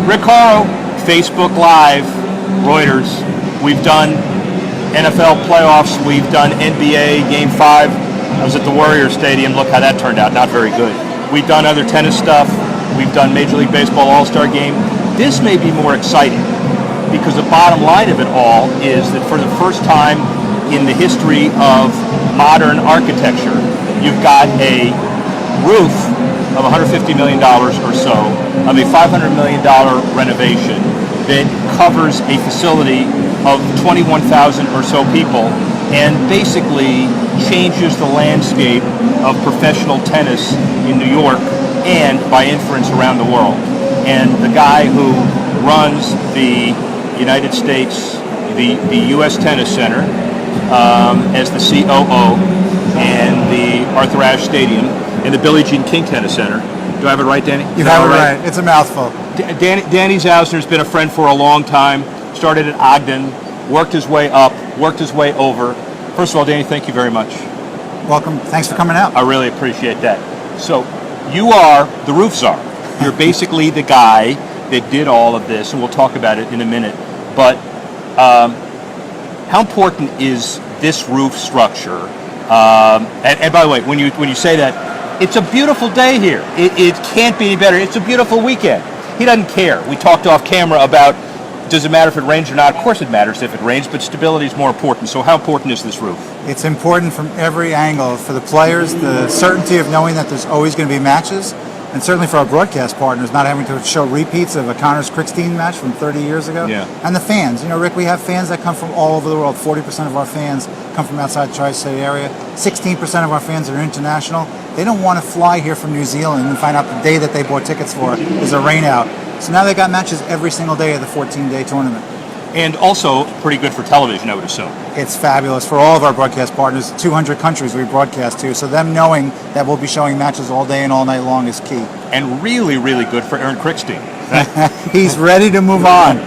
Rick Horrow, Facebook Live, Reuters. We've done NFL playoffs. We've done NBA Game 5. I was at the Warriors Stadium. Look how that turned out. Not very good. We've done other tennis stuff. We've done Major League Baseball All-Star Game. This may be more exciting because the bottom line of it all is that for the first time in the history of modern architecture, you've got a roof of $150 million or so of a $500 million renovation that covers a facility of 21,000 or so people and basically changes the landscape of professional tennis in New York and by inference around the world. And the guy who runs the United States, the U.S. Tennis Center as the COO and the Arthur Ashe Stadium and the Billie Jean King Tennis Center. Do I have it right, Danny? You have it right. It's a mouthful. Danny Zausner's been a friend for a long time. Started at Ogden, worked his way up, worked his way over. First of all, Danny, thank you very much. Welcome. Thanks for coming out. I really appreciate that. So, you are the roof czar. You're basically the guy that did all of this, and we'll talk about it in a minute. But how important is this roof structure? And by the way, when you say that, it's a beautiful day here. It can't be any better. It's a beautiful weekend. He doesn't care. We talked off camera about, does it matter if it rains or not? Of course it matters if it rains, but stability is more important. So how important is this roof? It's important from every angle. For the players, the certainty of knowing that there's always going to be matches, and certainly for our broadcast partners, not having to show repeats of a Connors-Crickstein match from 30 years ago. Yeah. And the fans. You know, Rick, we have fans that come from all over the world. 40% of our fans come from outside the tri-state area. 16% of our fans are international. They don't want to fly here from New Zealand and find out the day that they bought tickets for is a rain out. So now they got matches every single day of the 14-day tournament. And also pretty good for television, I would assume. It's fabulous for all of our broadcast partners. 200 countries we broadcast to, so them knowing that we'll be showing matches all day and all night long is key. And really, really good for Aaron Crickstein. He's ready to move on.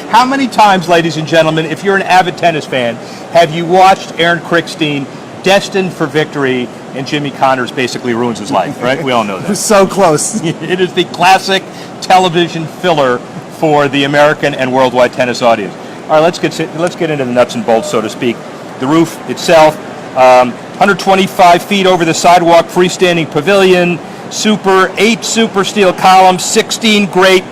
How many times, ladies and gentlemen, if you're an avid tennis fan, have you watched Aaron Crickstein destined for victory and Jimmy Connors basically ruins his life, right? We all know that. So close. It is the classic television filler for the American and worldwide tennis audience. All right, let's get into the nuts and bolts, so to speak. The roof itself, 125 feet over the sidewalk, freestanding pavilion, 8 super steel columns, 16 great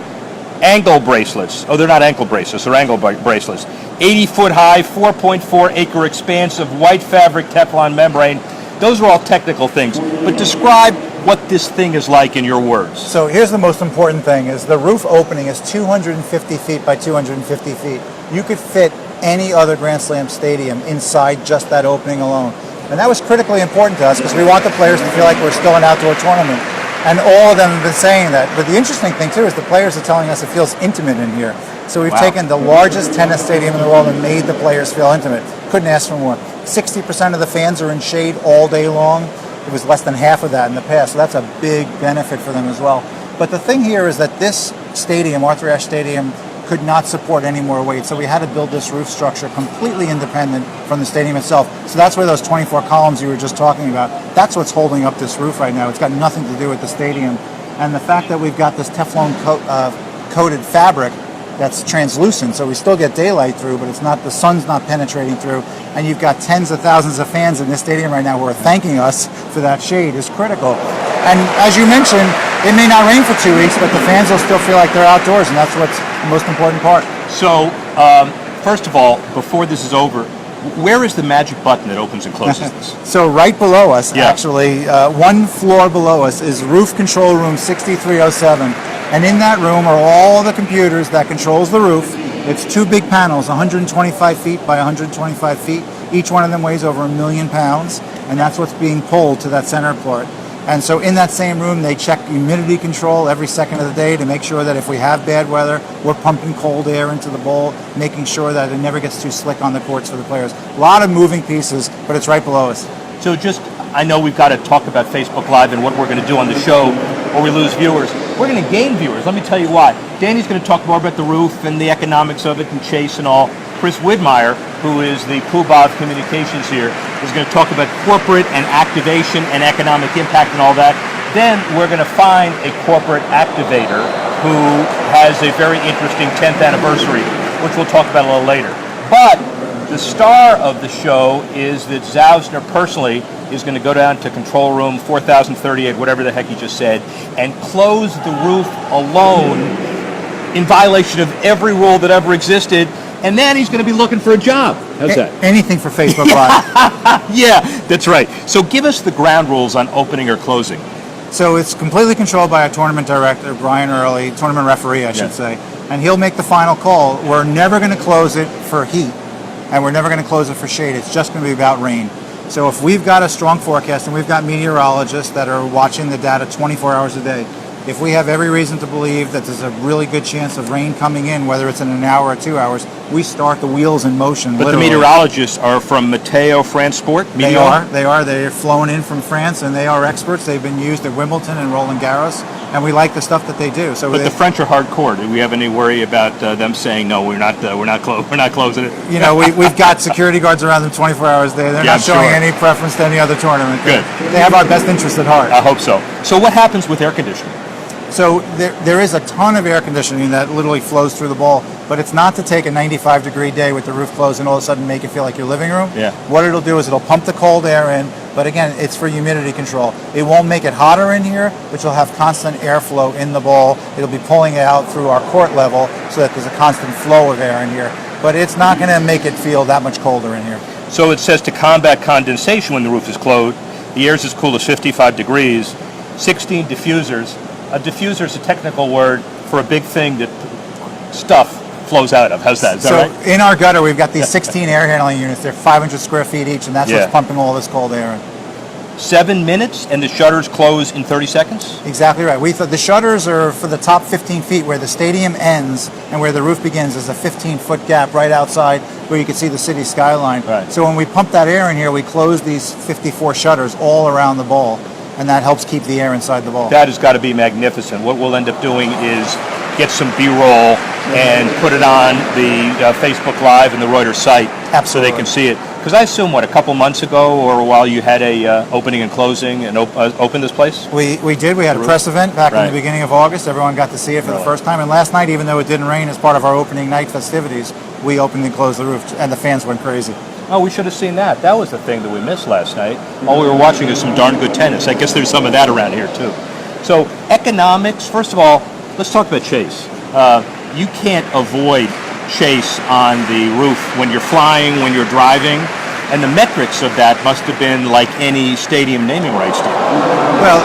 ankle bracelets. Oh, they're not ankle bracelets, they're ankle bracelets. 80-foot high, 4.4-acre expanse of white fabric Teflon membrane. Those are all technical things, but describe what this thing is like in your words. So here's the most important thing, is the roof opening is 250 feet by 250 feet. You could fit any other Grand Slam stadium inside just that opening alone. And that was critically important to us because we want the players to feel like we're still an outdoor tournament. And all of them have been saying that. But the interesting thing too is the players are telling us it feels intimate in here. So we've taken the largest tennis stadium in the world and made the players feel intimate. Couldn't ask for more. 60% of the fans are in shade all day long. It was less than half of that in the past, so that's a big benefit for them as well. But the thing here is that this stadium, Arthur Ashe Stadium, could not support any more weight, so we had to build this roof structure completely independent from the stadium itself. So that's where those 24 columns you were just talking about, that's what's holding up this roof right now. It's got nothing to do with the stadium. And the fact that we've got this Teflon coated fabric that's translucent, so we still get daylight through, but it's not, the sun's not penetrating through, and you've got tens of thousands of fans in this stadium right now who are thanking us for that shade is critical. And as you mentioned, it may not rain for 2 weeks, but the fans will still feel like they're outdoors, and that's what's the most important part. So, first of all, before this is over, where is the magic button that opens and closes this? So right below us, actually, one floor below us is roof control room 6307. And in that room are all the computers that controls the roof. It's 2 big panels, 125 feet by 125 feet. Each one of them weighs over 1 million pounds, and that's what's being pulled to that center part. And so in that same room, they check humidity control every second of the day to make sure that if we have bad weather, we're pumping cold air into the bowl, making sure that it never gets too slick on the courts for the players. A lot of moving pieces, but it's right below us. So I know we've got to talk about Facebook Live and what we're going to do on the show, or we lose viewers. We're going to gain viewers. Let me tell you why. Danny's going to talk more about the roof and the economics of it and Chase and all. Chris Widmeyer, who is the poobah of communications here, is going to talk about corporate and activation and economic impact and all that. Then we're going to find a corporate activator who has a very interesting 10th anniversary, which we'll talk about a little later. But the star of the show is that Zausner personally is going to go down to control room 4038, whatever the heck he just said, and close the roof alone in violation of every rule that ever existed. And then he's going to be looking for a job. How's that? Anything for Facebook Live. Yeah, that's right. So give us the ground rules on opening or closing. So it's completely controlled by our tournament director, Brian Early, tournament referee, I should say. And he'll make the final call. We're never going to close it for heat, and we're never going to close it for shade. It's just going to be about rain. So if we've got a strong forecast, and we've got meteorologists that are watching the data 24 hours a day, if we have every reason to believe that there's a really good chance of rain coming in, whether it's in an hour or 2 hours, we start the wheels in motion. But literally. the meteorologists are from Meteo France Sport? They are. They're flown in from France, and they are experts. They've been used at Wimbledon and Roland Garros, and we like the stuff that they do. So, but the French are hardcore. Do we have any worry about them saying no? We're not closing it. You know, we've got security guards around them 24 hours a day. They're not showing any preference to any other tournament. Good. They have our best interest at heart. I hope so. So what happens with air conditioning? So there is a ton of air conditioning that literally flows through the ball, but it's not to take a 95-degree day with the roof closed and all of a sudden make it feel like your living room. Yeah. What it'll do is it'll pump the cold air in, but again, it's for humidity control. It won't make it hotter in here, but you'll have constant airflow in the ball. It'll be pulling it out through our court level so that there's a constant flow of air in here, but it's not going to make it feel that much colder in here. So it says to combat condensation when the roof is closed, the air is as cool as 55 degrees, 16 diffusers. A diffuser is a technical word for a big thing that stuff flows out of. How's that? Is that right? In our gutter, we've got these 16 air handling units. They're 500 square feet each, and that's what's pumping all this cold air in. 7 minutes, and the shutters close in 30 seconds? Exactly right. We thought the shutters are for the top 15 feet where the stadium ends and where the roof begins. There's a 15-foot gap right outside where you can see the city skyline. Right. So when we pump that air in here, we close these 54 shutters all around the ball, and that helps keep the air inside the ball. That has got to be magnificent. What we'll end up doing is get some B-roll and put it on the Facebook Live and the Reuters site. Absolutely. So they can see it. Because I assume, a couple months ago or a while you had a opening and closing and open this place? We did. We had a press event back in the beginning of August. Everyone got to see it for the first time. And last night, even though it didn't rain as part of our opening night festivities, we opened and closed the roof, and the fans went crazy. Oh, we should have seen that. That was the thing that we missed last night. All we were watching is some darn good tennis. I guess there's some of that around here, too. So, economics, first of all, let's talk about Chase. You can't avoid Chase on the roof when you're flying, when you're driving, and the metrics of that must have been like any stadium naming rights deal. Well,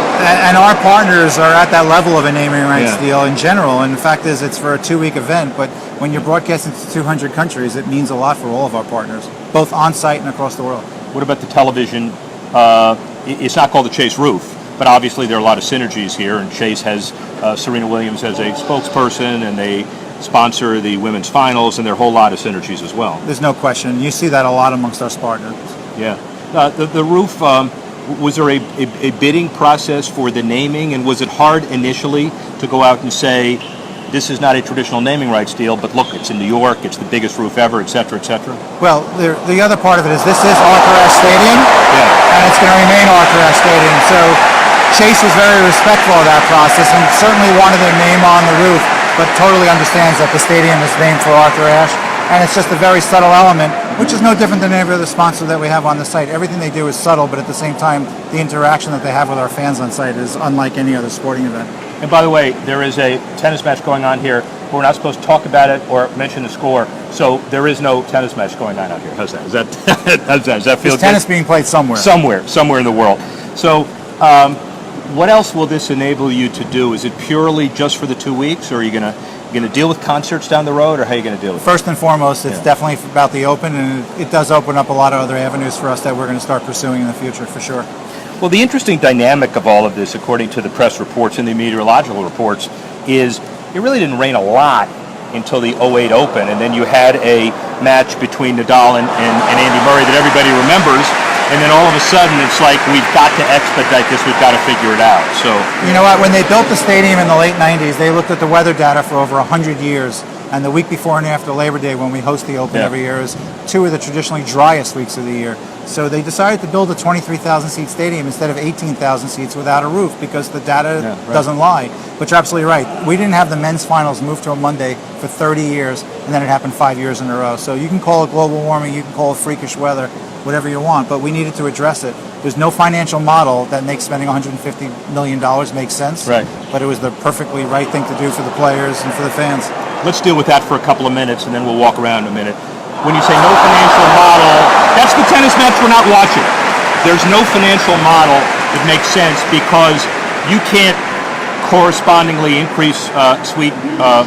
and our partners are at that level of a naming rights deal in general, and the fact is it's for a 2-week event, but when you're broadcasting to 200 countries, it means a lot for all of our partners, both on-site and across the world. What about the television? It's not called the Chase Roof, but obviously there are a lot of synergies here, and Chase has Serena Williams as a spokesperson, and they sponsor the women's finals, and there are a whole lot of synergies as well. There's no question. You see that a lot amongst our partners. Yeah. The roof, was there a bidding process for the naming, and was it hard initially to go out and say, this is not a traditional naming rights deal, but look, it's in New York, it's the biggest roof ever, et cetera, et cetera? Well, the other part of it is this is Arthur Ashe Stadium, and it's going to remain Arthur Ashe Stadium. So Chase was very respectful of that process and certainly wanted their name on the roof, but totally understands that the stadium is named for Arthur Ashe. And it's just a very subtle element, which is no different than every other sponsor that we have on the site. Everything they do is subtle, but at the same time, the interaction that they have with our fans on site is unlike any other sporting event. And by the way, there is a tennis match going on here, but we're not supposed to talk about it or mention the score. So there is no tennis match going on out here. How's that? Does that feel good? There's tennis being played somewhere. Somewhere in the world. So what else will this enable you to do? Is it purely just for the 2 weeks, or are you going to deal with concerts down the road, or how are you going to deal with it? First and foremost, it's definitely about the Open, and it does open up a lot of other avenues for us that we're going to start pursuing in the future, for sure. Well, the interesting dynamic of all of this, according to the press reports and the meteorological reports, is it really didn't rain a lot until the 08 Open, and then you had a match between Nadal and Andy Murray that everybody remembers, and then all of a sudden it's like, we've got to expedite this, we've got to figure it out. So, you know what, when they built the stadium in the late 90s, they looked at the weather data for over 100 years, And the week before and after Labor Day, when we host the Open Yeah. every year, is two of the traditionally driest weeks of the year. So they decided to build a 23,000 seat stadium instead of 18,000 seats without a roof because the data doesn't lie. But you're absolutely right. We didn't have the men's finals move to a Monday for 30 years, and then it happened 5 years in a row. So you can call it global warming, you can call it freakish weather, whatever you want, but we needed to address it. There's no financial model that makes spending $150 million make sense, Right. but it was the perfectly right thing to do for the players and for the fans. Let's deal with that for a couple of minutes, and then we'll walk around a minute. When you say no financial model, that's the tennis match we're not watching. There's no financial model that makes sense because you can't correspondingly increase suite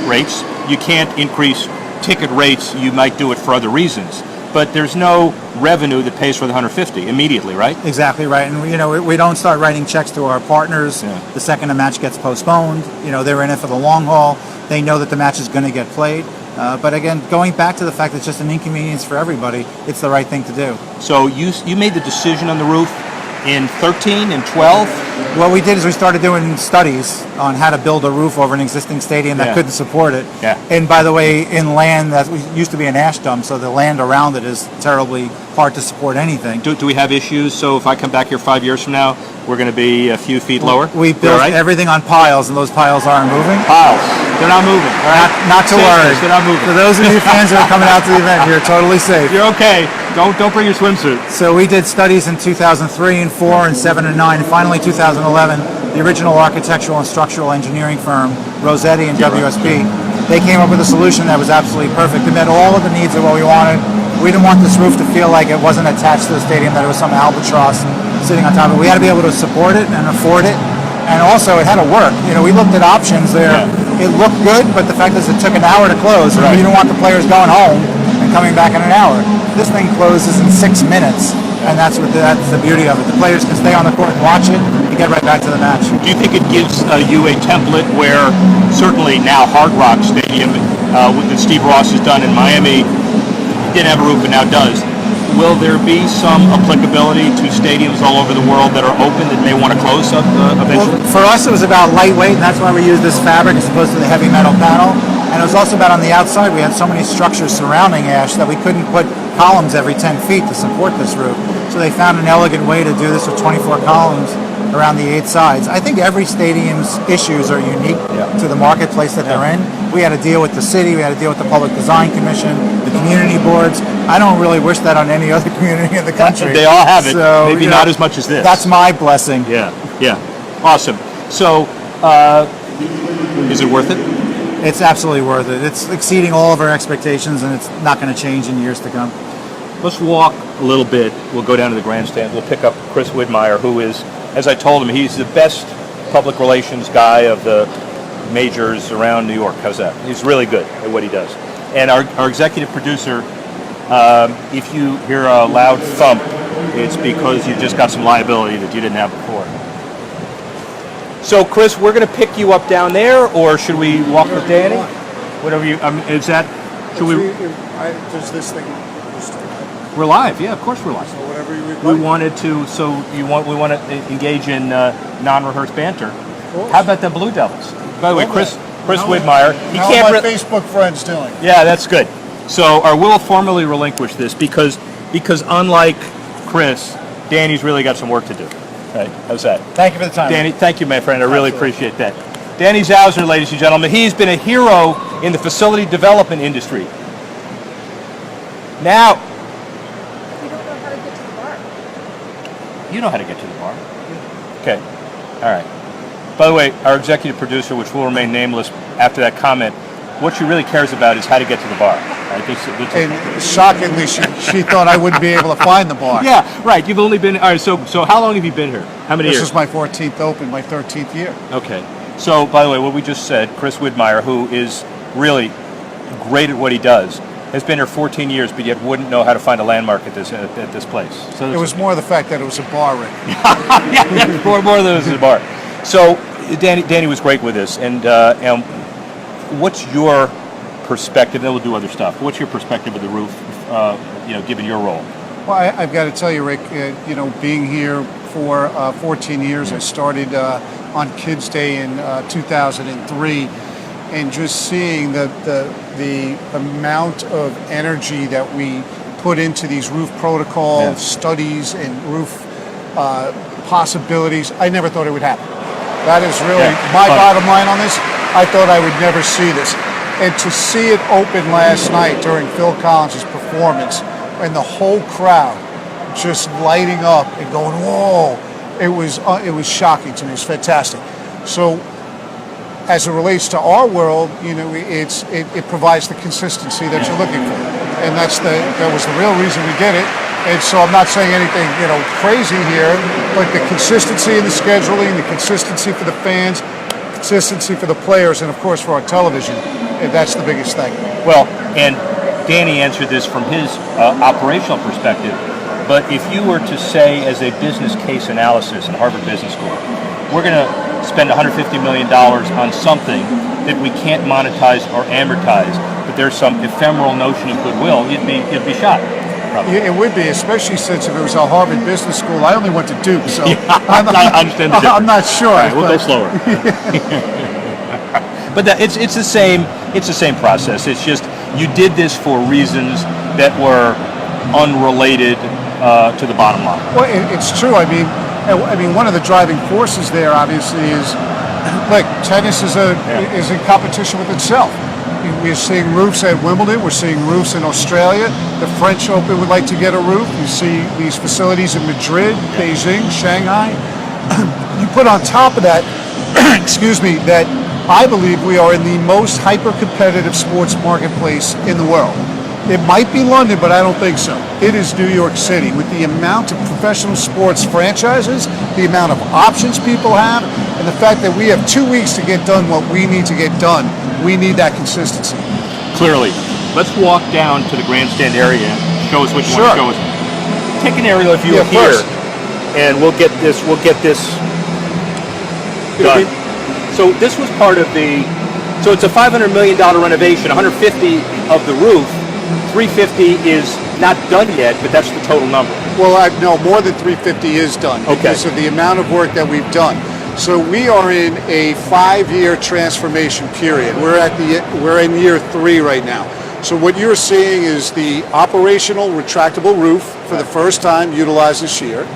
rates. You can't increase ticket rates. You might do it for other reasons. But there's no revenue that pays for the 150 immediately, right? Exactly right. And we don't start writing checks to our partners the second a match gets postponed. They're in it for the long haul. They know that the match is going to get played. But again, going back to the fact that it's just an inconvenience for everybody, it's the right thing to do. So you made the decision on the roof in 13 and 12? What we did is we started doing studies on how to build a roof over an existing stadium that couldn't support it. Yeah. And by the way, in land that used to be an ash dump, so the land around it is terribly hard to support anything. Do we have issues? So if I come back here 5 years from now, we're going to be a few feet lower? We built everything on piles, and those piles aren't moving. Piles. They're not moving. All right? Not to worry. They're not moving. For those of you fans that are coming out to the event, you're totally safe. You're okay. Don't bring your swimsuit. So we did studies in 2003 and 4 and 7 and 9, and finally 2011, the original architectural and structural engineering firm, Rossetti and WSP, they came up with a solution that was absolutely perfect. It met all of the needs of what we wanted. We didn't want this roof to feel like it wasn't attached to the stadium, that it was some albatross sitting on top of it. We had to be able to support it and afford it, and also it had to work. We looked at options there. It looked good, but the fact is it took an hour to close. We didn't want the players going home and coming back in an hour. This thing closes in 6 minutes, and that's the beauty of it. The players can stay on the court and watch it and get right back to the match. Do you think it gives you a template where certainly now Hard Rock Stadium, what Steve Ross has done in Miami, didn't have a roof but now does. Will there be some applicability to stadiums all over the world that are open that may want to close up eventually? Well, for us, it was about lightweight, and that's why we used this fabric as opposed to the heavy metal panel. And it was also about on the outside, we had so many structures surrounding Ash that we couldn't put columns every 10 feet to support this roof. So they found an elegant way to do this with 24 columns around the 8 sides. I think every stadium's issues are unique to the marketplace that they're in. We had to deal with the city, we had to deal with the Public Design Commission, the community boards. I don't really wish that on any other community in the country. They all have it, so, maybe not as much as this. That's my blessing. Yeah. Awesome. So, is it worth it? It's absolutely worth it. It's exceeding all of our expectations, and it's not going to change in years to come. Let's walk a little bit. We'll go down to the grandstand. We'll pick up Chris Widmeyer, who is, as I told him, he's the best public relations guy of the majors around New York. How's that? He's really good at what he does. And our executive producer, if you hear a loud thump, it's because you just got some liability that you didn't have before. So, Chris, we're going to pick you up down there, or should we walk with Danny? Whatever you, is that, should we? Does this thing? We're live, yeah, of course we're live. So whatever you would We like. wanted to, we want to engage in non-rehearsed banter. How about the Blue Devils? By the way, Chris Widmeyer, he How can't. are my Facebook friends doing? Yeah, that's good. So I will formally relinquish this because unlike Chris, Danny's really got some work to do. Right? How's that? Thank you for the time. Danny, thank you, my friend. I really appreciate that. Danny Zauser, ladies and gentlemen, he's been a hero in the facility development industry. Now, We don't know how to get to the bar. you know how to get to the bar. Okay. All right. By the way, our executive producer, which will remain nameless after that comment, what she really cares about is how to get to the bar. Right? And shockingly, she thought I wouldn't be able to find the bar. Yeah, right. You've only been, all right, so how long have you been here? How many This years? is my 14th Open, my 13th year. Okay. So, by the way, what we just said, Chris Widmeyer, who is really great at what he does, has been here 14 years, but yet wouldn't know how to find a landmark at this place. So It was more the fact that it was a bar, Rick. yeah, more than it was a bar. So, Danny was great with this, and what's your perspective? Then we'll do other stuff. What's your perspective of the roof? Given your role. Well, I've got to tell you, Rick, being here for 14 years, I started on Kids Day in 2003. and just seeing the amount of energy that we put into these roof protocol studies and roof possibilities. I never thought it would happen. That is really my bottom line on this. I thought I would never see this. And to see it open last night during Phil Collins' performance and the whole crowd just lighting up and going, whoa, it was shocking to me. It was fantastic. So as it relates to our world, it provides the consistency that you're looking for. And that was the real reason we did it. And so I'm not saying anything, crazy here, but the consistency in the scheduling, the consistency for the fans, consistency for the players, and of course for our television, that's the biggest thing. Well, and Danny answered this from his operational perspective, but if you were to say as a business case analysis in Harvard Business School, we're going to spend $150 million on something that we can't monetize or amortize, but there's some ephemeral notion of goodwill, you'd be shocked. Probably. It would be, especially since if it was a Harvard Business School. I only went to Duke, so I understand the difference. I'm not sure. All right, we'll go slower. But it's the same. It's the same process. It's just you did this for reasons that were unrelated to the bottom line. Well, it's true. I mean, one of the driving forces there, obviously, is like tennis is in competition with itself. We're seeing roofs at Wimbledon. We're seeing roofs in Australia. The French Open would like to get a roof. You see these facilities in Madrid, Beijing, Shanghai. You put on top of that, excuse me, that I believe we are in the most hyper-competitive sports marketplace in the world. It might be London, but I don't think so. It is New York City. With the amount of professional sports franchises, the amount of options people have, and the fact that we have 2 weeks to get done what we need to get done, we need that consistency. Clearly. Let's walk down to the grandstand area and show us what you want to show us. Take an aerial view of here, and we'll get this done. So this was part of so it's a $500 million renovation, 150 of the roof. 350 is not done yet, but that's the total number. Well, no, more than 350 is done because of the amount of work that we've done. So we are in a 5-year transformation period. We're in year 3 right now. So what you're seeing is the operational retractable roof for the first time utilized this year.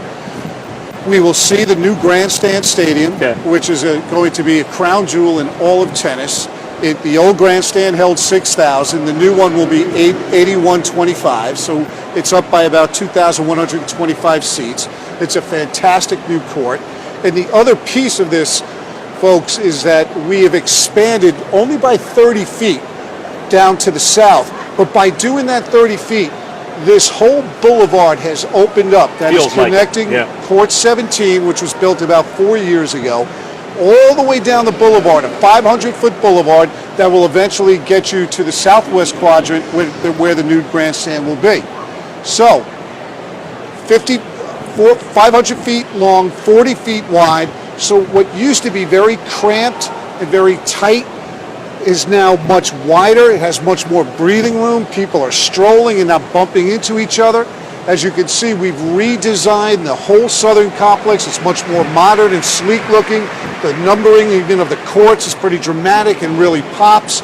We will see the new grandstand stadium, which is going to be a crown jewel in all of tennis. The old grandstand held 6,000. The new one will be 8,125. So it's up by about 2,125 seats. It's a fantastic new court. And the other piece of this, folks, is that we have expanded only by 30 feet down to the south. But by doing that 30 feet, this whole boulevard has opened up. That is connecting Court 17, which was built about 4 years ago, all the way down the boulevard, a 500-foot boulevard that will eventually get you to the southwest quadrant where the new grandstand will be. So, 500 feet long, 40 feet wide. So what used to be very cramped and very tight is now much wider. It has much more breathing room. People are strolling and not bumping into each other. As you can see, we've redesigned the whole southern complex. It's much more modern and sleek looking. The numbering even of the courts is pretty dramatic and really pops.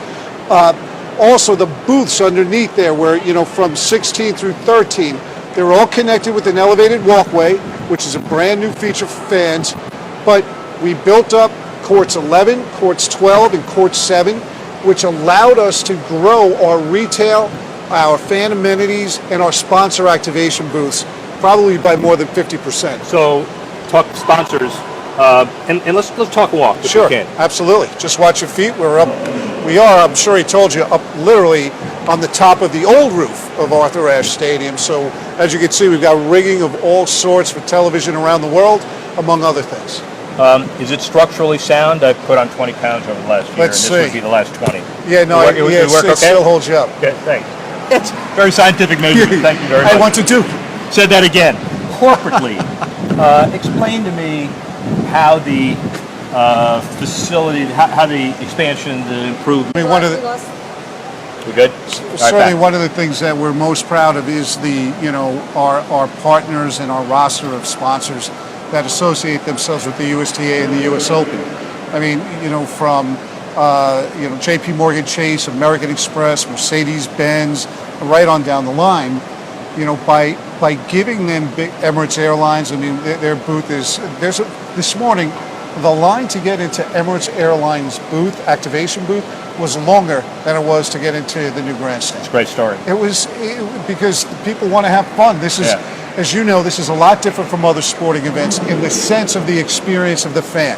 Also, the booths underneath there where, from 16 through 13, they're all connected with an elevated walkway, which is a brand new feature for fans. But we built up courts 11, courts 12, and court 7, which allowed us to grow our retail, our fan amenities, and our sponsor activation booths probably by more than 50%. So, talk sponsors, and let's talk walk if Sure, we can. absolutely. Just watch your feet. We are, I'm sure he told you, up literally on the top of the old roof of Arthur Ashe Stadium. So, as you can see, we've got rigging of all sorts for television around the world, among other things. Is it structurally sound? I've put on 20 pounds over the last year, Let's and this see. would be the last 20. Yeah, no, it still holds you up. Okay, thanks. It's very scientific measurement. Thank you very much. I want to do. Said that again. Corporately, explain to me how the facility, how the expansion, the improvement. I mean, one of the, We good? certainly one of the things that we're most proud of is our partners and our roster of sponsors that associate themselves with the USTA and the US Open. I mean, from J.P. Morgan Chase, American Express, Mercedes-Benz, right on down the line. By giving them Emirates Airlines, I mean, their booth this morning, the line to get into Emirates Airlines booth, activation booth, was longer than it was to get into the new grandstand. It's a great story. Because people want to have fun. This is, as you know, this is a lot different from other sporting events in the sense of the experience of the fan.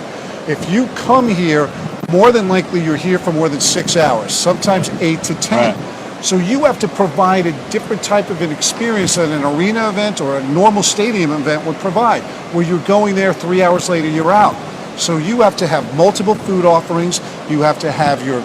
If you come here, more than likely you're here for more than 6 hours, sometimes 8 to 10. Right. So you have to provide a different type of an experience that an arena event or a normal stadium event would provide, where you're going there 3 hours later, you're out. So you have to have multiple food offerings. You have to have your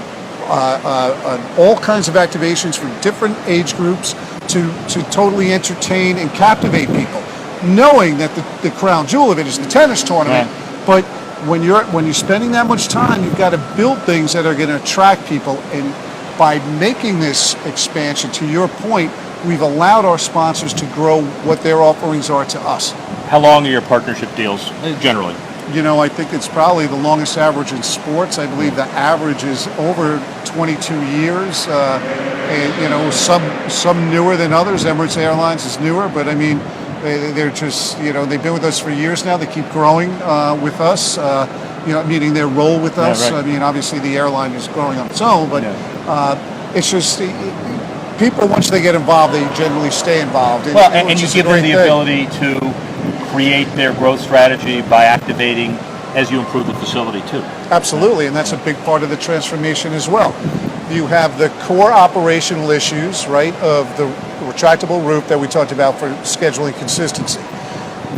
all kinds of activations for different age groups to totally entertain and captivate people, knowing that the crown jewel of it is the tennis tournament. Yeah. But when you're spending that much time, you've got to build things that are going to attract people. And by making this expansion, to your point, we've allowed our sponsors to grow what their offerings are to us. How long are your partnership deals, generally? I think it's probably the longest average in sports. I believe the average is over 22 years. And, some newer than others. Emirates Airlines is newer, but I mean, they're just, they've been with us for years now. They keep growing with us, meaning their role with us. Yeah, right. I mean, obviously the airline is growing on its own, but it's just people, once they get involved, they generally stay involved. And you give them the ability to create their growth strategy by activating as you improve the facility too. Absolutely, and that's a big part of the transformation as well. You have the core operational issues, right, of the retractable roof that we talked about for scheduling consistency.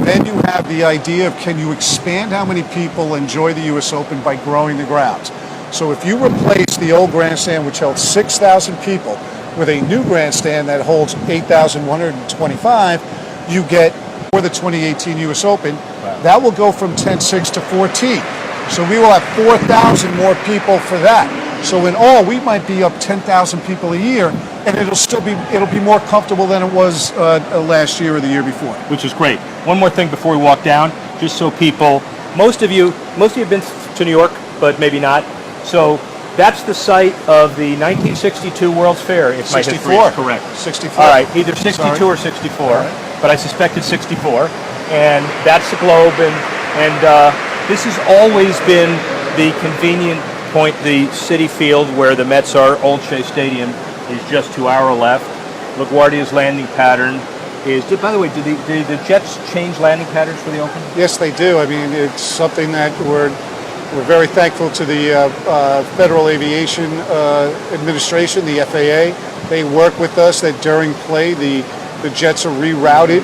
Then you have the idea of, can you expand how many people enjoy the U.S. Open by growing the grounds? So if you replace the old grandstand, which held 6,000 people, with a new grandstand that holds 8,125, you get, for the 2018 U.S. Open, that will go from 10.6 to 14. So we will have 4,000 more people for that. So in all, we might be up 10,000 people a year, and it'll be more comfortable than it was last year or the year before. Which is great. One more thing before we walk down, just so people, most of you have been to New York, but maybe not. So that's the site of the 1962 World's Fair, if my history is correct. 64. All right, either 62 or 64, but I suspect it's 64. And that's the globe, and this has always been the convenient point, the Citi Field where the Mets are. Old Shea Stadium is just to our left. LaGuardia's landing pattern is, by the way, did the Jets change landing patterns for the Open? Yes, they do. I mean, it's something that we're very thankful to the Federal Aviation Administration, the FAA. They work with us that during play the jets are rerouted,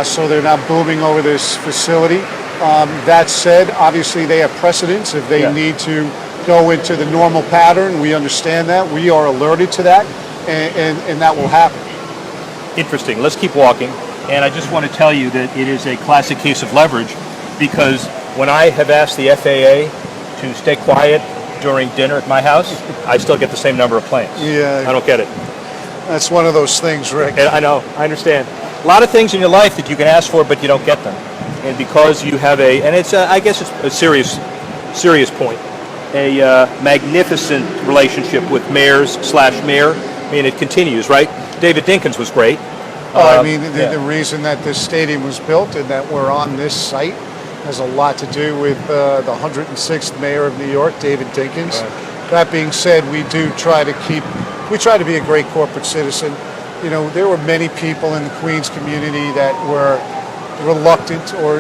so they're not booming over this facility. That said, obviously they have precedence. If they need to go into the normal pattern, we understand that. We are alerted to that, and that will happen. Interesting. Let's keep walking. And I just want to tell you that it is a classic case of leverage, because when I have asked the FAA to stay quiet during dinner at my house, I still get the same number of planes. Yeah. I don't get it. That's one of those things, Rick. And I know. I understand. A lot of things in your life that you can ask for, but you don't get them. And because you have I guess it's a serious point, a magnificent relationship with mayors/mayor. I mean, it continues, right? David Dinkins was great. The reason that this stadium was built and that we're on this site has a lot to do with the 106th mayor of New York, David Dinkins. Right. That being said, we try to be a great corporate citizen. There were many people in the Queens community that were reluctant or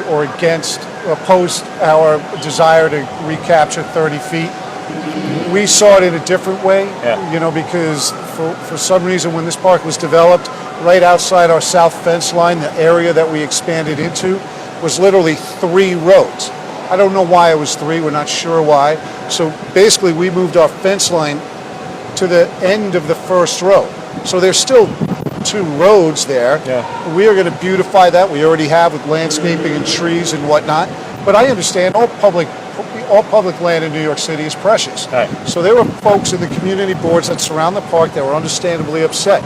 opposed our desire to recapture 30 feet. We saw it in a different way, because for some reason when this park was developed, right outside our south fence line, the area that we expanded into was literally 3 roads. I don't know why it was 3, we're not sure why. So basically we moved our fence line to the end of the first row. So there's still 2 roads there. Yeah. We are going to beautify that. We already have with landscaping and trees and whatnot. But I understand all public land in New York City is precious. Right. So there were folks in the community boards that surround the park that were understandably upset.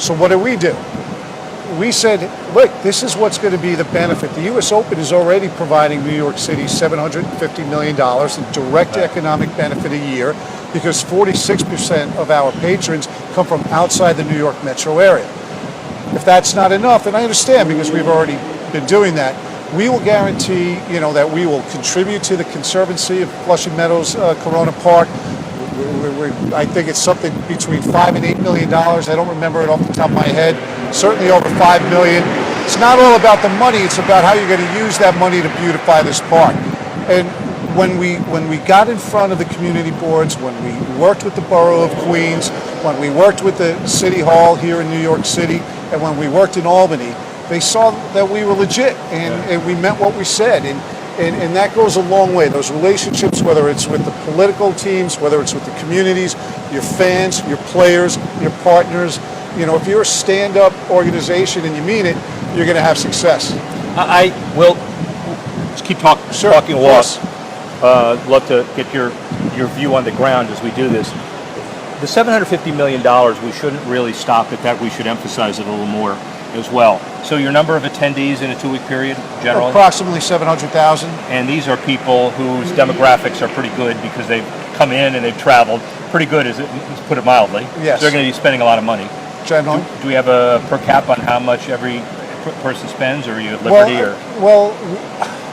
So what do? we said, look, this is what's going to be the benefit. The U.S. Open is already providing New York City $750 million in direct economic benefit a year because 46% of our patrons come from outside the New York metro area. If that's not enough, and I understand because we've already been doing that, we will guarantee, that we will contribute to the Conservancy of Flushing Meadows Corona Park. I think it's something between $5 and $8 million. I don't remember it off the top of my head. Certainly over $5 million. It's not all about the money. It's about how you're going to use that money to beautify this park. And when we got in front of the community boards, when we worked with the Borough of Queens, when we worked with the City Hall here in New York City, and when we worked in Albany, they saw that we were legit and we meant what we said. And that goes a long way. Those relationships, whether it's with the political teams, whether it's with the communities, your fans, your players, your partners, if you're a stand-up organization and you mean it, you're going to have success. I will just keep talking along. Love to get your view on the ground as we do this. The $750 million, we shouldn't really stop at that. We should emphasize it a little more as well. So your number of attendees in a 2-week period, generally? Approximately 700,000. And these are people whose demographics are pretty good because they've come in and they've traveled. Pretty good, let's put it mildly. Yes. So they're going to be spending a lot of money. Generally. Do we have a per cap on how much every person spends, or are you at liberty? Well,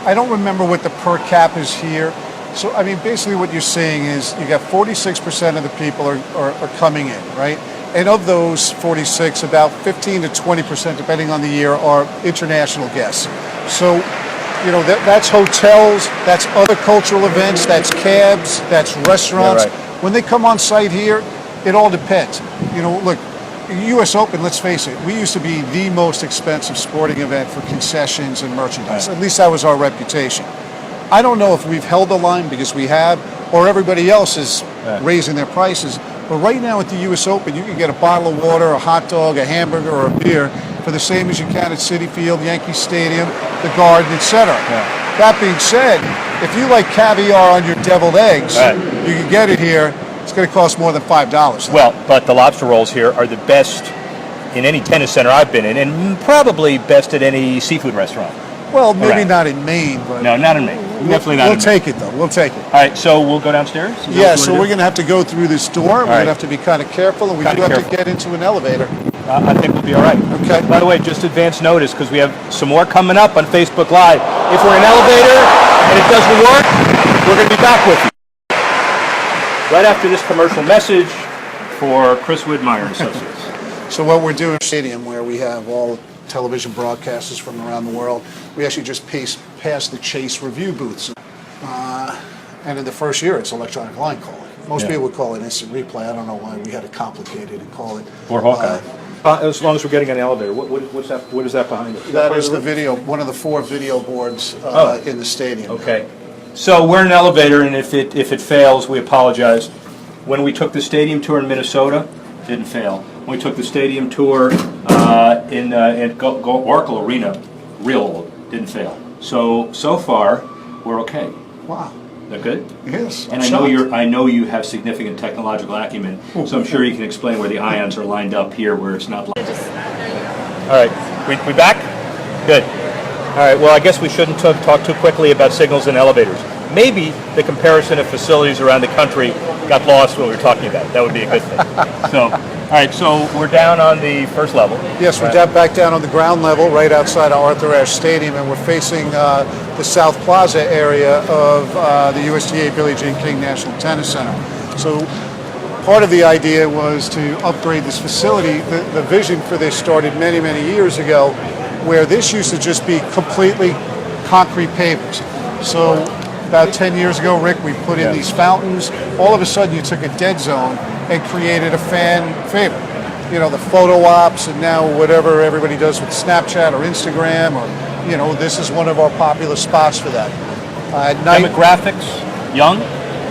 I don't remember what the per cap is here. So, I mean, basically what you're saying is you got 46% of the people are coming in, right? And of those 46, about 15 to 20%, depending on the year, are international guests. So, that's hotels, that's other cultural events, that's cabs, that's restaurants. Yeah, right. When they come on site here, it all depends. Look, U.S. Open, let's face it, we used to be the most expensive sporting event for concessions and merchandise. Right. At least that was our reputation. I don't know if we've held the line because we have, or everybody else is raising their prices. But right now at the U.S. Open, you can get a bottle of water, a hot dog, a hamburger, or a beer for the same as you can at Citi Field, Yankee Stadium, the Garden, etc. Yeah. That being said, if you like caviar on your deviled eggs, you can get it here. It's going to cost more than $5. Well, but the lobster rolls here are the best in any tennis center I've been in, and probably best at any seafood restaurant. Well, maybe not in Maine, but no, not in Maine. Definitely not. We'll take it though. We'll take it. All right, so we'll go downstairs. Yeah, so we're going to have to go through this door. We're going to have to be kind of careful, and we do have to get into an elevator. I think we'll be all right. Okay. By the way, just advance notice because we have some more coming up on Facebook Live. If we're in an elevator and it doesn't work, we're going to be back with you right after this commercial message for Chris Widmeyer and Associates. So what we're doing at Stadium, where we have all television broadcasters from around the world, we actually just passed the Chase review booths. And in the first year, it's electronic line calling. Most people would call it instant replay. I don't know why we had to complicate it and call it. Or Hawkeye. As long as we're getting an elevator, what's that? What is that behind it? That is the video, one of the 4 video boards in the stadium. Okay. So we're in an elevator, and if it fails, we apologize. When we took the stadium tour in Minnesota, it didn't fail. When we took the stadium tour at Oracle Arena, real old, didn't fail. So far, we're okay. Wow. Is that good? Yes. And I know you have significant technological acumen, so I'm sure you can explain where the ions are lined up here, where it's not. All right, we back? Good. All right. Well, I guess we shouldn't talk too quickly about signals and elevators. Maybe the comparison of facilities around the country got lost when we were talking about it. That would be a good thing. So, all right. So we're down on the first level. Yes, we're back down on the ground level, right outside Arthur Ashe Stadium, and we're facing the South Plaza area of the USTA Billie Jean King National Tennis Center. So part of the idea was to upgrade this facility. The vision for this started many, many years ago, where this used to just be completely concrete pavers. So about 10 years ago, Rick, we put in these fountains. All of a sudden, you took a dead zone and created a fan favorite. The photo ops and now whatever everybody does with Snapchat or Instagram, or, this is one of our popular spots for that. Demographics, young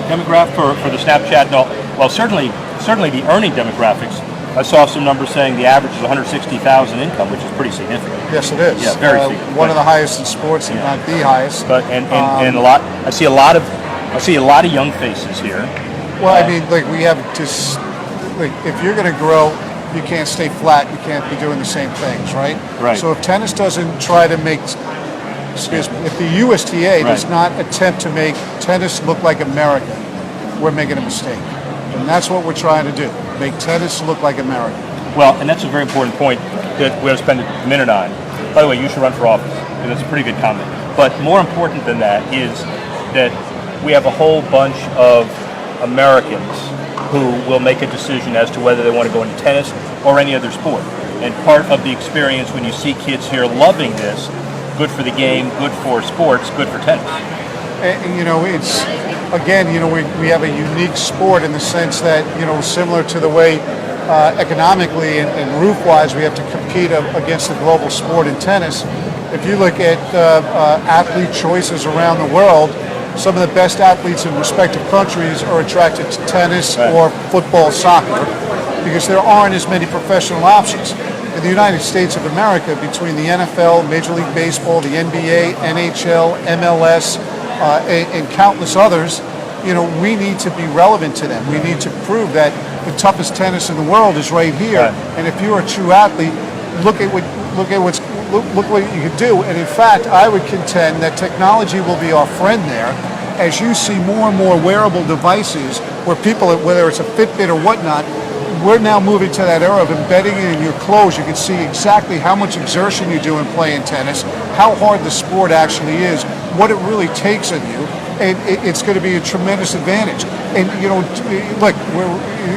demographic for the Snapchat. No, well, certainly the earning demographics. I saw some numbers saying the average is $160,000 income, which is pretty significant. Yes, it is. Yeah, very significant. One of the highest in sports, if not the highest. But and a lot. I see a lot of young faces here. Well, I mean, we have to. If you're going to grow you can't stay flat. You can't be doing the same things, right? Right. So if tennis doesn't try to make, if the USTA does not attempt to make tennis look like America, we're making a mistake. And that's what we're trying to do, make tennis look like America. Well, and that's a very important point that we're going to spend a minute on. By the way, you should run for office. That's a pretty good comment. But more important than that is that we have a whole bunch of Americans who will make a decision as to whether they want to go into tennis or any other sport. And part of the experience when you see kids here loving this, good for the game, good for sports, good for tennis. And, it's, again, we have a unique sport in the sense that, similar to the way economically and roof-wise we have to compete against the global sport in tennis. If you look at athlete choices around the world, some of the best athletes in respective countries are attracted to tennis or football, soccer, because there aren't as many professional options. In the United States of America, between the NFL, Major League Baseball, the NBA, NHL, MLS, and countless others, we need to be relevant to them. We need to prove that the toughest tennis in the world is right here. And if you're a true athlete, look what you can do. And in fact, I would contend that technology will be our friend there, as you see more and more wearable devices where people, whether it's a Fitbit or whatnot, we're now moving to that era of embedding it in your clothes. You can see exactly how much exertion you do in playing tennis, how hard the sport actually is, what it really takes of you, and it's going to be a tremendous advantage. And, look,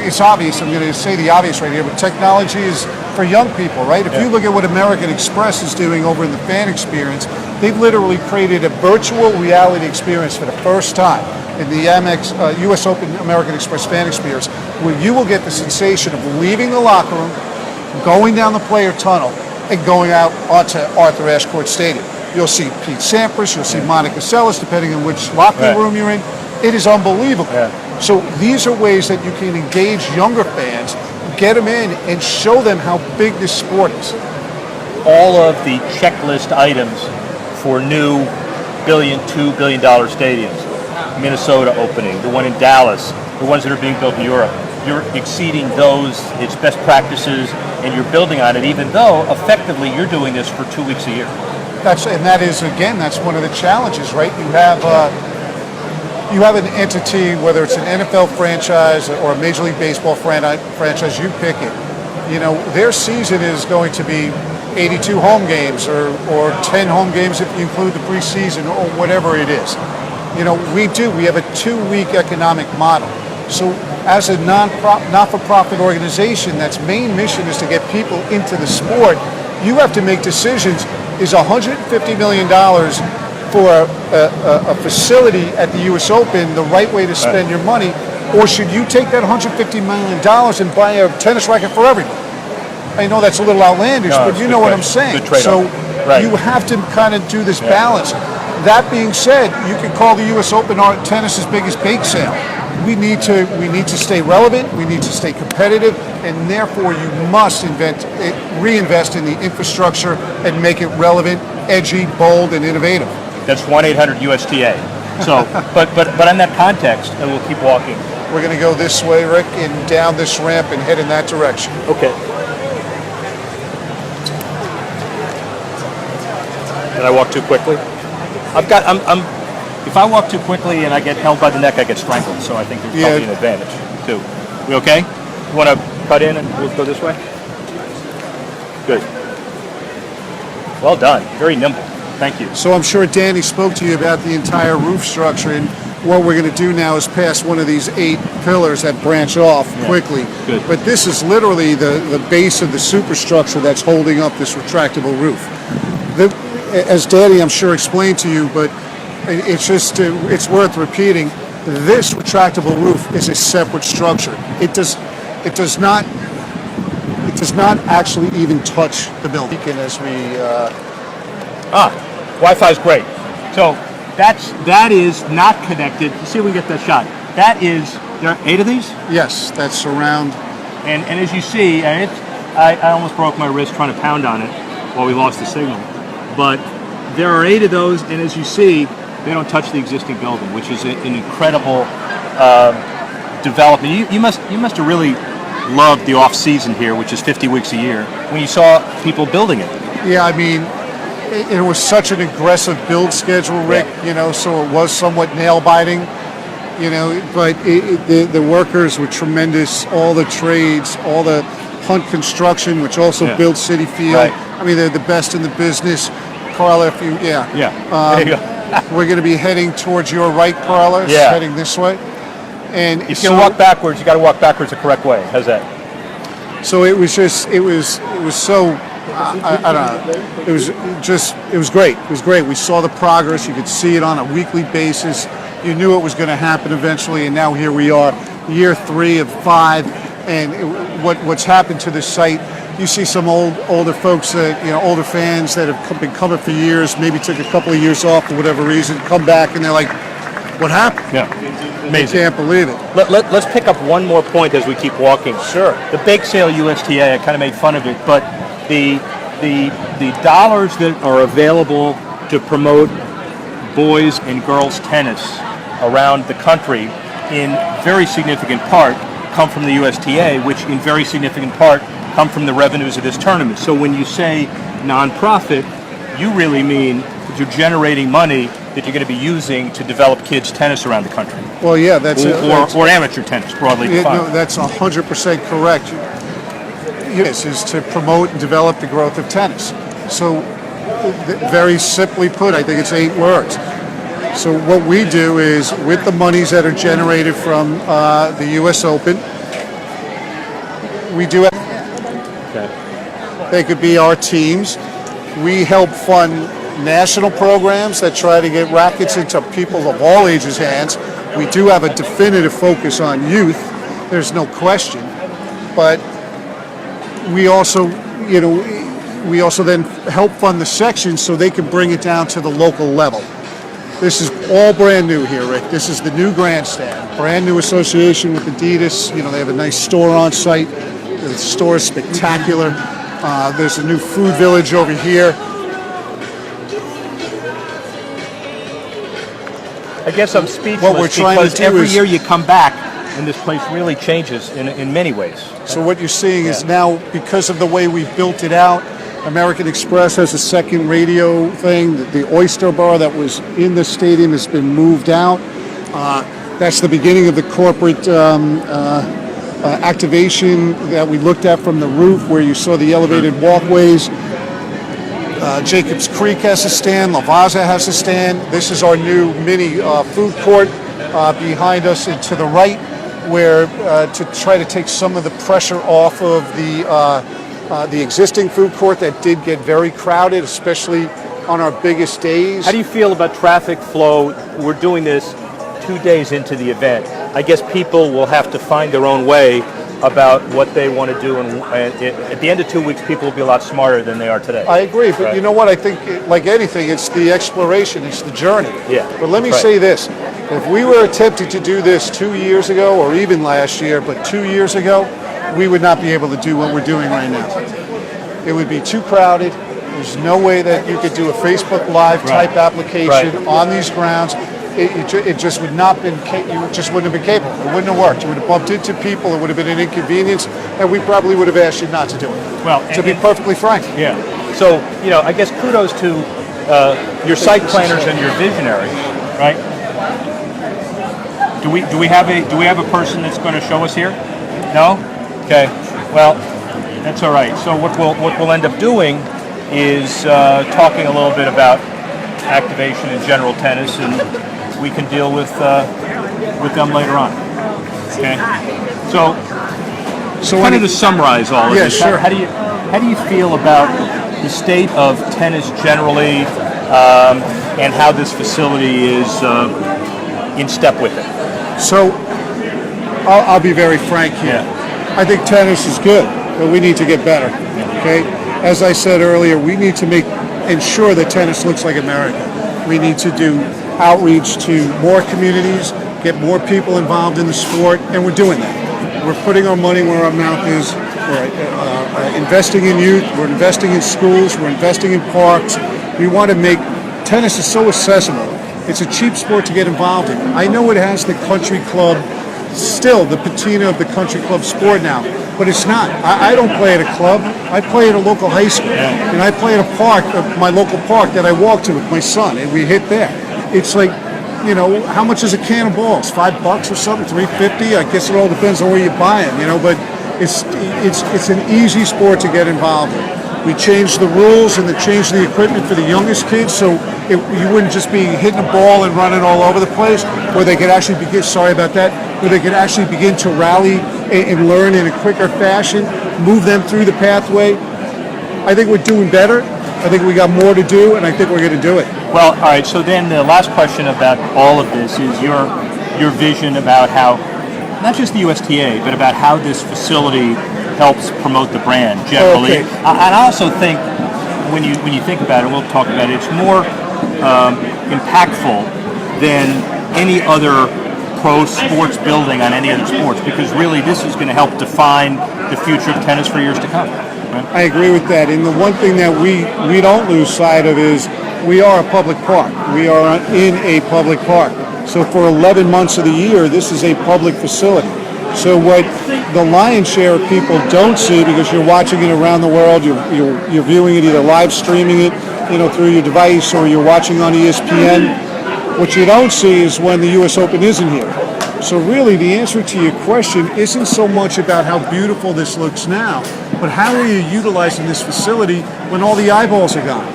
it's obvious, I'm going to say the obvious right here, but technology is for young people, right? If you look at what American Express is doing over in the fan experience, they've literally created a virtual reality experience for the first time in the Amex U.S. Open American Express fan experience, where you will get the sensation of leaving the locker room, going down the player tunnel, and going out onto Arthur Ashe Court Stadium. You'll see Pete Sampras, you'll see Monica Seles, depending on which locker room you're in. It is unbelievable. So these are ways that you can engage younger fans, get them in, and show them how big this sport is. All of the checklist items for new $2 billion stadiums. Minnesota opening, the one in Dallas, the ones that are being built in Europe. You're exceeding those, it's best practices, and you're building on it, even though effectively you're doing this for 2 weeks a year. That's one of the challenges, right? You have an entity, whether it's an NFL franchise or a Major League Baseball franchise, you pick it. Their season is going to be 82 home games or 10 home games if you include the preseason or whatever it is. We have a 2-week economic model. So as a not-for-profit organization, that's main mission is to get people into the sport, you have to make decisions. Is $150 million for a facility at the U.S. Open the right way to spend your money, or should you take that $150 million and buy a tennis racket for everybody? I know that's a little outlandish, but you know what I'm saying. So you have to kind of do this balance. That being said, you can call the U.S. Open tennis's biggest bake sale. We need to stay relevant. We need to stay competitive, and therefore you must reinvest in the infrastructure and make it relevant, edgy, bold, and innovative. That's 1-800-USTA. So, but in that context, and we'll keep walking. We're going to go this way, Rick, and down this ramp and head in that direction. Okay. Did I walk too quickly? If I walk too quickly and I get held by the neck, I get strangled. So I think there's probably an advantage too. We okay? You want to cut in and we'll go this way? Good. Well done. Very nimble. Thank you. So I'm sure Danny spoke to you about the entire roof structure, and what we're going to do now is pass one of these 8 pillars that branch off quickly. Good. But this is literally the base of the superstructure that's holding up this retractable roof. As Danny, I'm sure, explained to you, but it's worth repeating. This retractable roof is a separate structure. It does not actually even touch the building. As we Wi-Fi is great. So that is not connected. Let's see if we can get that shot. There are 8 of these? Yes, that's around. And as you see, and I almost broke my wrist trying to pound on it while we lost the signal. But there are 8 of those, and as you see, they don't touch the existing building, which is an incredible development. You must have really loved the off season here, which is 50 weeks a year, when you saw people building it. Yeah, I mean, it was such an aggressive build schedule, Rick, so it was somewhat nail-biting, but the workers were tremendous, all the trades, all the Hunt Construction, which also built Citi Field. Right. I mean, they're the best in the business. Carla, if you, There you go. we're going to be heading towards your right, Carla, heading this way. And If you're going to walk backwards, you got to walk backwards the correct way. How's that? So it was so, I don't know, it was great. It was great. We saw the progress. You could see it on a weekly basis. You knew it was going to happen eventually, and now here we are, year 3 of 5, and what's happened to this site, you see some older folks, older fans that have been coming for years, maybe took a couple of years off for whatever reason, come back and they're like, what happened? Yeah, amazing. I can't believe it. Let's pick up one more point as we keep walking. Sure. The bake sale USTA, I kind of made fun of it, but the dollars that are available to promote boys and girls tennis around the country in very significant part come from the USTA, which in very significant part come from the revenues of this tournament. So when you say nonprofit, you really mean that you're generating money that you're going to be using to develop kids' tennis around the country. Well, yeah, that's or amateur tennis, broadly defined. No, that's 100% correct. This is to promote and develop the growth of tennis. So, very simply put, I think it's 8 words. So what we do is, with the monies that are generated from the U.S. Open, we do. They could be our teams. We help fund national programs that try to get rackets into people of all ages' hands. We do have a definitive focus on youth. There's no question, but we also, then help fund the sections so they can bring it down to the local level. This is all brand new here, Rick. This is the new grandstand. Brand new association with Adidas. They have a nice store on site. The store is spectacular. There's a new food village over here. I guess I'm speechless What we're trying because to do every is- year you come back and this place really changes in many ways. So what you're seeing is now, because of the way we built it out, American Express has a second radio thing. The Oyster Bar that was in the stadium has been moved out. That's the beginning of the corporate activation that we looked at from the roof, where you saw the elevated walkways. Jacobs Creek has a stand. La Vaza has a stand. This is our new mini food court behind us and to the right, where to try to take some of the pressure off of the existing food court that did get very crowded, especially on our biggest days. How do you feel about traffic flow? We're doing this 2 days into the event. I guess people will have to find their own way about what they want to do, and at the end of 2 weeks, people will be a lot smarter than they are today. I agree, but Right. you know what? I think, like anything, it's the exploration, it's the journey. Yeah, But let me right. say this. If we were attempting to do this 2 years ago, or even last year, but 2 years ago, we would not be able to do what we're doing right now. It would be too crowded. There's no way that you could do a Facebook Live type application on these grounds. It just would not been. You just wouldn't have been capable. It wouldn't have worked. You would have bumped into people. It would have been an inconvenience, and we probably would have asked you not to do it. Well, to be perfectly frank. Yeah. So, I guess kudos to your site planners and your visionaries, right? Do we have a person that's going to show us here? No? Okay. Well, that's all right. So what we'll end up doing is talking a little bit about activation in general tennis, and we can deal with them later on. Okay. So kind of to summarize all of this, sure. how do you feel about the state of tennis generally, and how this facility is in step with it? So, I'll be very frank here. Yeah. I think tennis is good, but we need to get better. Okay. As I said earlier, we need to ensure that tennis looks like America. We need to do outreach to more communities, get more people involved in the sport, and we're doing that. We're putting our money where our mouth is. We're investing in youth. We're investing in schools. We're investing in parks. We want to make tennis is so accessible. It's a cheap sport to get involved in. I know it has the country club, still the patina of the country club sport now, but it's not. I don't play at a club. I play at a local high school, and I play at a park, my local park that I walk to with my son, and we hit there. It's like, how much is a can of balls? $5 or something? $3.50? I guess it all depends on where you buy them, but it's an easy sport to get involved in. We changed the rules and changed the equipment for the youngest kids, so you wouldn't just be hitting a ball and running all over the place, where they could actually begin. Sorry about that. Where they could actually begin to rally and learn in a quicker fashion, move them through the pathway. I think we're doing better. I think we got more to do, and I think we're going to do it. Well, all right. So then the last question about all of this is your vision about how, not just the USTA, but about how this facility helps promote the brand generally. Okay. And I also think when you think about it, and we'll talk about it, it's more impactful than any other pro sports building on any other sports, because really this is going to help define the future of tennis for years to come. Right? I agree with that. And the one thing that we don't lose sight of is we are a public park. We are in a public park. So for 11 months of the year, this is a public facility. So what the lion's share of people don't see, because you're watching it around the world, you're viewing it, either live streaming it, through your device, or you're watching on ESPN. What you don't see is when the U.S. Open isn't here. So really, the answer to your question isn't so much about how beautiful this looks now, but how are you utilizing this facility when all the eyeballs are gone?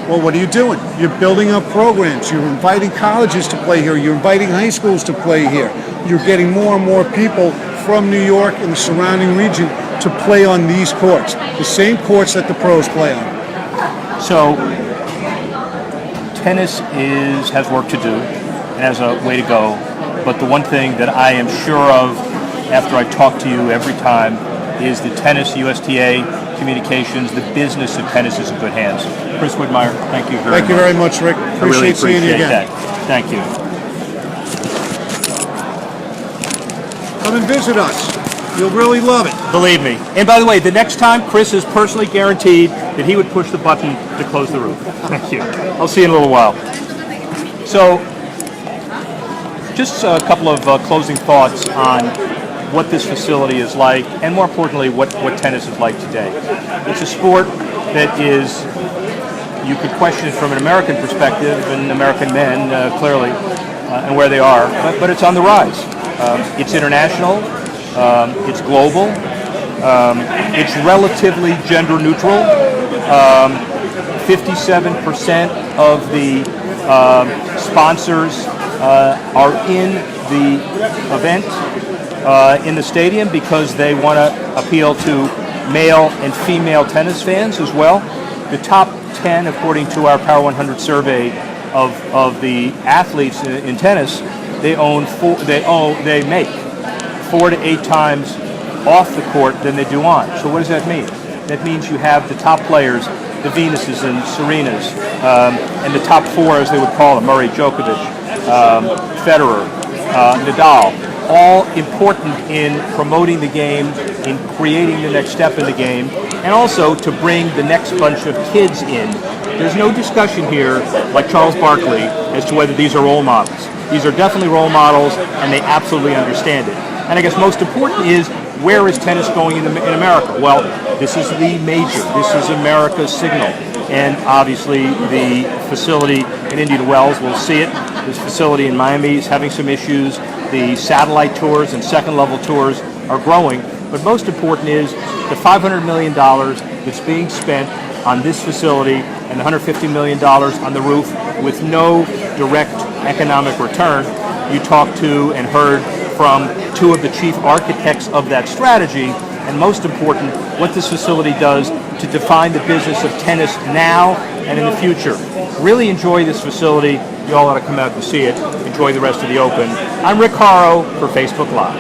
Well, what are you doing? You're building up programs. You're inviting colleges to play here. You're inviting high schools to play here. You're getting more and more people from New York and the surrounding region to play on these courts, the same courts that the pros play on. So tennis has work to do and has a way to go. But the one thing that I am sure of after I talk to you every time is the tennis USTA communications, the business of tennis is in good hands. Chris Widmeyer, thank you very much. Thank you very much, Rick. I really appreciate seeing you again. That. Thank you. Come and visit us. You'll really love it. Believe me. And by the way, the next time, Chris is personally guaranteed that he would push the button to close the roof. Thank you. I'll see you in a little while. So, just a couple of closing thoughts on what this facility is like, and more importantly, what tennis is like today. It's a sport that is, you could question it from an American perspective, and American men, clearly, and where they are, but it's on the rise. It's international, it's global, it's relatively gender neutral. 57% of the sponsors are in the event in the stadium because they want to appeal to male and female tennis fans as well. The top 10, according to our Power 100 survey of the athletes in tennis, they make 4 to 8 times off the court than they do on. So what does that mean? That means you have the top players, the Venuses and Serenas, and the top 4, as they would call them, Murray, Djokovic, Federer, Nadal, all important in promoting the game, in creating the next step in the game, and also to bring the next bunch of kids in. There's no discussion here, like Charles Barkley, as to whether these are role models. These are definitely role models, and they absolutely understand it. And I guess most important is, where is tennis going in America? Well, this is the major. This is America's signal. And obviously the facility in Indian Wells will see it. This facility in Miami is having some issues. The satellite tours and second level tours are growing. But most important is the $500 million that's being spent on this facility and the $150 million on the roof with no direct economic return. You talked to and heard from 2 of the chief architects of that strategy, and most important, what this facility does to define the business of tennis now and in the future. Really enjoy this facility. You all ought to come out and see it. Enjoy the rest of the Open. I'm Rick Horrow for Facebook Live.